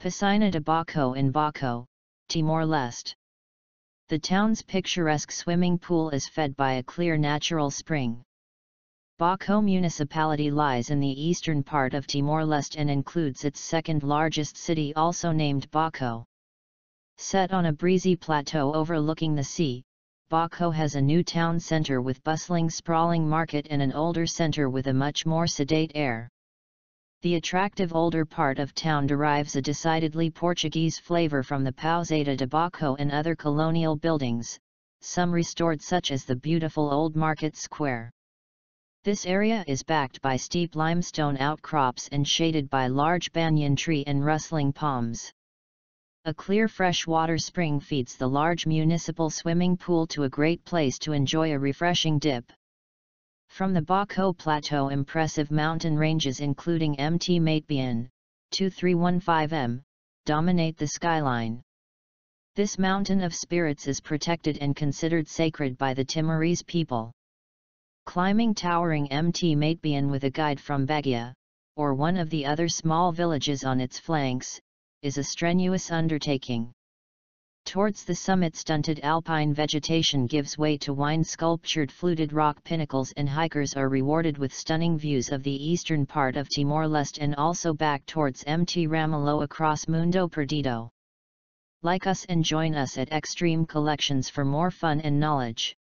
Piscina de Baco in Baco, Timor-Leste. The town's picturesque swimming pool is fed by a clear natural spring. Baco municipality lies in the eastern part of Timor-Leste and includes its second largest city, also named Baco. Set on a breezy plateau overlooking the sea, Baco has a new town center with bustling sprawling market and an older center with a much more sedate air. The attractive older part of town derives a decidedly Portuguese flavor from the Pousada de Baco and other colonial buildings, some restored, such as the beautiful old market square. This area is backed by steep limestone outcrops and shaded by large banyan tree and rustling palms. A clear freshwater spring feeds the large municipal swimming pool to a great place to enjoy a refreshing dip. From the Baco Plateau, impressive mountain ranges including Mt Matbian, 2315 m, dominate the skyline. This mountain of spirits is protected and considered sacred by the Timorese people. Climbing towering Mt Matbian with a guide from Bagia, or one of the other small villages on its flanks, is a strenuous undertaking. Towards the summit, stunted alpine vegetation gives way to wine-sculptured fluted rock pinnacles, and hikers are rewarded with stunning views of the eastern part of Timor-Leste and also back towards Mt Ramelau across Mundo Perdido. Like us and join us at Extreme Collections for more fun and knowledge.